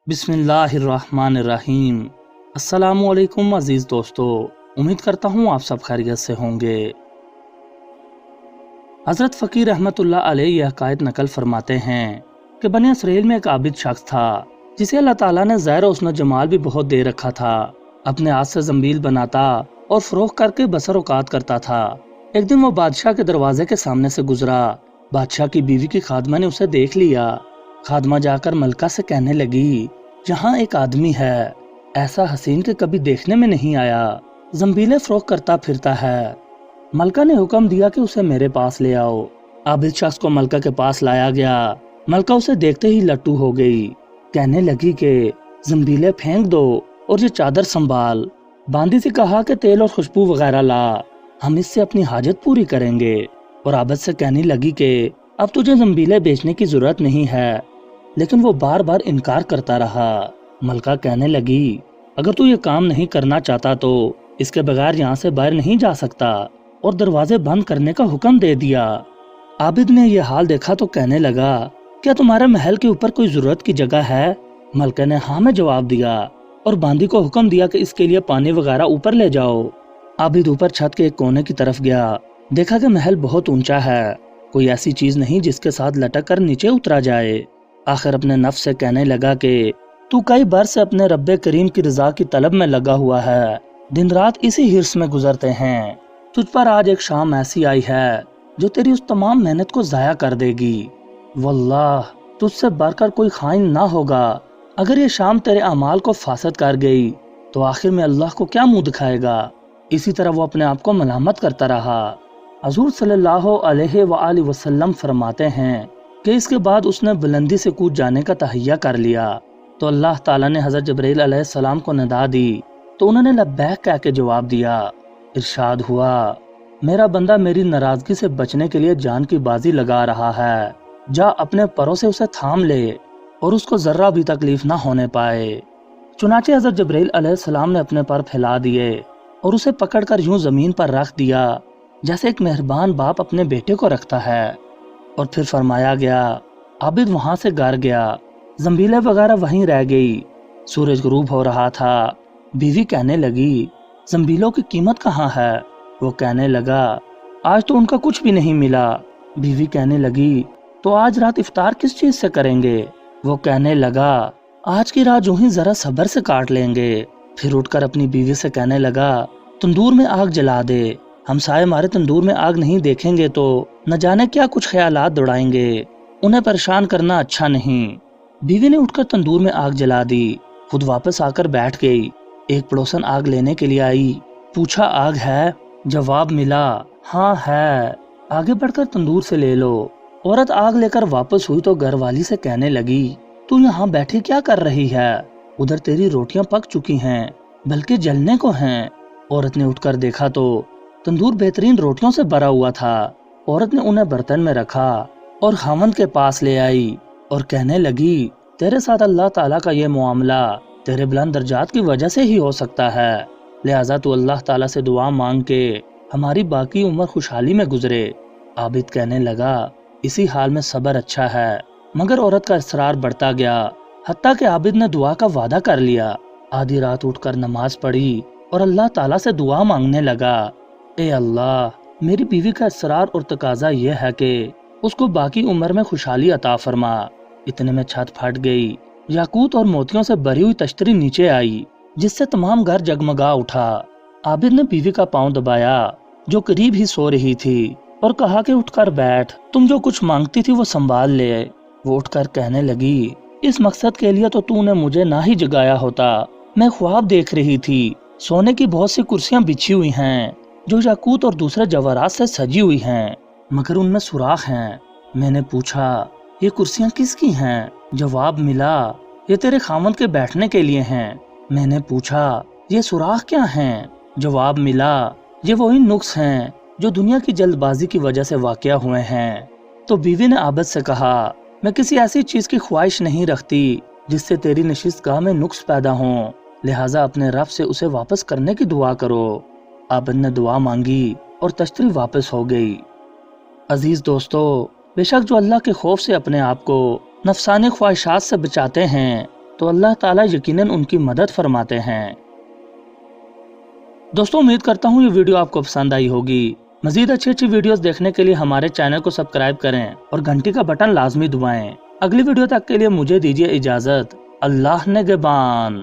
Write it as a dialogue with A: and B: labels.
A: بسم اللہ الرحمن الرحیم۔ السلام علیکم عزیز دوستو، امید کرتا ہوں آپ سب خیریت سے ہوں گے۔ حضرت فقیر رحمت اللہ علیہ یہ حکایت نقل فرماتے ہیں کہ بنی اسرائیل میں ایک عابد شخص تھا جسے اللہ تعالیٰ نے ظاہر و حسن و جمال بھی بہت دے رکھا تھا۔ اپنے ہاتھ سے زنبیل بناتا اور فروخت کر کے بسر اوقات کرتا تھا۔ ایک دن وہ بادشاہ کے دروازے کے سامنے سے گزرا۔ بادشاہ کی بیوی کی خادمہ نے اسے دیکھ لیا۔ خادمہ جا کر ملکہ سے کہنے لگی، یہاں ایک آدمی ہے، ایسا حسین کہ کبھی دیکھنے میں نہیں آیا، زنبیلیں فروخت کرتا پھرتا ہے۔ ملکہ نے حکم دیا کہ اسے میرے پاس لے آؤ۔ عابد شخص کو ملکہ کے پاس لایا گیا۔ ملکہ اسے دیکھتے ہی لٹو ہو گئی، کہنے لگی کہ زنبیلیں پھینک دو اور یہ چادر سنبھال۔ باندی سے کہا کہ تیل اور خوشبو وغیرہ لا، ہم اس سے اپنی حاجت پوری کریں گے۔ اور عابد سے کہنے لگی کہ اب تجھے زنبیلیں بیچنے کی ضرورت نہیں ہے، لیکن وہ بار بار انکار کرتا رہا۔ ملکہ کہنے لگی، اگر تو یہ کام نہیں کرنا چاہتا تو اس کے بغیر یہاں سے باہر نہیں جا سکتا، اور دروازے بند کرنے کا حکم دے دیا۔ عابد نے یہ حال دیکھا تو کہنے لگا، کیا تمہارے محل کے اوپر کوئی ضرورت کی جگہ ہے؟ ملکہ نے ہاں میں جواب دیا، اور باندی کو حکم دیا کہ اس کے لیے پانی وغیرہ اوپر لے جاؤ۔ عابد اوپر چھت کے ایک کونے کی طرف گیا، دیکھا کہ محل بہت اونچا ہے، کوئی ایسی چیز نہیں جس کے ساتھ لٹک کر نیچے اترا جائے۔ آخر اپنے نفس سے کہنے لگا کہ تو کئی بار سے اپنے رب کریم کی رضا کی طلب میں لگا ہوا ہے، دن رات اسی حرص میں گزرتے ہیں۔ تجھ پر آج ایک شام ایسی آئی ہے جو تیری اس تمام محنت کو ضائع کر دے گی۔ واللہ تجھ سے بڑھ کر کوئی خائن نہ ہوگا۔ اگر یہ شام تیرے اعمال کو فاسد کر گئی تو آخر میں اللہ کو کیا منہ دکھائے گا؟ اسی طرح وہ اپنے آپ کو ملامت کرتا رہا۔ حضور صلی اللہ علیہ وآلہ وسلم فرماتے ہیں کہ اس کے بعد اس نے بلندی سے کود جانے کا تہیہ کر لیا تو اللہ تعالیٰ نے حضرت جبرائیل علیہ السلام کو ندا دی تو انہوں نے لبیک کہہ کے جواب دیا۔ ارشاد ہوا، میرا بندہ میری ناراضگی سے بچنے کے لیے جان کی بازی لگا رہا ہے، جا اپنے پروں سے اسے تھام لے اور اس کو ذرہ بھی تکلیف نہ ہونے پائے۔ چنانچہ حضرت جبرائیل علیہ السلام نے اپنے پر پھیلا دیے اور اسے پکڑ کر یوں زمین پر رکھ دیا جیسے ایک مہربان باپ اپنے بیٹے کو رکھتا ہے، اور پھر فرمایا گیا، عابد وہاں سے گھر گیا، زنبیلیں وغیرہ وہیں رہ گئی۔ سورج غروب ہو رہا تھا۔ بیوی کہنے لگی، زنبیلوں کی قیمت کہاں ہے؟ وہ کہنے لگا، آج تو ان کا کچھ بھی نہیں ملا۔ بیوی کہنے لگی، تو آج رات افطار کس چیز سے کریں گے؟ وہ کہنے لگا، آج کی رات جو ہی ذرا صبر سے کاٹ لیں گے۔ پھر اٹھ کر اپنی بیوی سے کہنے لگا، تندور میں آگ جلا دے، ہم سائے ہمارے تندور میں آگ نہیں دیکھیں گے تو نہ جانے کیا کچھ خیالات دوڑائیں گے، انہیں پریشان کرنا اچھا نہیں۔ بیوی نے اٹھ کر تندور میں آگ جلا دی، خود واپس آ کر بیٹھ گئی۔ ایک پڑوسن آگ لینے کے لیے آئی، پوچھا آگ ہے؟ جواب ملا، ہاں ہے، آگے بڑھ کر تندور سے لے لو۔ عورت آگ لے کر واپس ہوئی تو گھر والی سے کہنے لگی، تو یہاں بیٹھی کیا کر رہی ہے؟ ادھر تیری روٹیاں پک چکی ہیں، بلکہ جلنے کو ہیں۔ عورت نے اٹھ کر دیکھا تو تندور بہترین روٹیوں سے بھرا ہوا تھا۔ عورت نے انہیں برتن میں رکھا اور خاوند کے پاس لے آئی اور کہنے لگی، تیرے ساتھ اللہ تعالیٰ کا یہ معاملہ تیرے بلند درجات کی وجہ سے ہی ہو سکتا ہے، لہٰذا تو اللہ تعالیٰ سے دعا مانگ کے ہماری باقی عمر خوشحالی میں گزرے۔ عابد کہنے لگا، اسی حال میں صبر اچھا ہے، مگر عورت کا اصرار بڑھتا گیا، حتیٰ کہ عابد نے دعا کا وعدہ کر لیا۔ آدھی رات اٹھ کر نماز پڑھی اور اللہ تعالیٰ سے دعا مانگنے لگا، اے اللہ، میری بیوی کا اصرار اور تقاضا یہ ہے کہ اس کو باقی عمر میں خوشحالی عطا فرما۔ اتنے میں چھت پھٹ گئی، یاقوت اور موتیوں سے بھری ہوئی تشتری نیچے آئی جس سے تمام گھر جگمگا اٹھا۔ عابد نے بیوی کا پاؤں دبایا جو قریب ہی سو رہی تھی اور کہا کہ اٹھ کر بیٹھ، تم جو کچھ مانگتی تھی وہ سنبھال لے۔ وہ اٹھ کر کہنے لگی، اس مقصد کے لیے تو نے مجھے نہ ہی جگایا ہوتا، میں خواب دیکھ رہی تھی، سونے کی بہت سی کرسیاں بچھی ہوئی ہیں جو یاقوت اور دوسرے جواہرات سے سجی ہوئی ہیں، مگر ان میں سوراخ ہیں۔ میں نے پوچھا، یہ کرسیاں کس کی ہیں؟ جواب ملا، یہ تیرے خاوند کے بیٹھنے کے لیے ہیں۔ میں نے پوچھا، یہ سوراخ کیا ہیں؟ جواب ملا، یہ وہی نقص ہیں جو دنیا کی جلد بازی کی وجہ سے واقع ہوئے ہیں۔ تو بیوی نے عابد سے کہا، میں کسی ایسی چیز کی خواہش نہیں رکھتی جس سے تیری نشست گاہ میں نقص پیدا ہوں، لہٰذا اپنے رب سے اسے واپس کرنے کی دعا کرو۔ عابد نے دعا مانگی اور تشتری واپس ہو گئی۔ عزیز دوستو، بے شک جو اللہ کے خوف سے اپنے آپ کو نفسانی خواہشات سے بچاتے ہیں تو اللہ تعالیٰ یقیناً ان کی مدد فرماتے ہیں۔ دوستوں امید کرتا ہوں یہ ویڈیو آپ کو پسند آئی ہوگی۔ مزید اچھی ویڈیوز دیکھنے کے لیے ہمارے چینل کو سبسکرائب کریں اور گھنٹی کا بٹن لازمی دبائیں۔ اگلی ویڈیو تک کے لیے مجھے دیجیے اجازت۔ اللہ نگہبان۔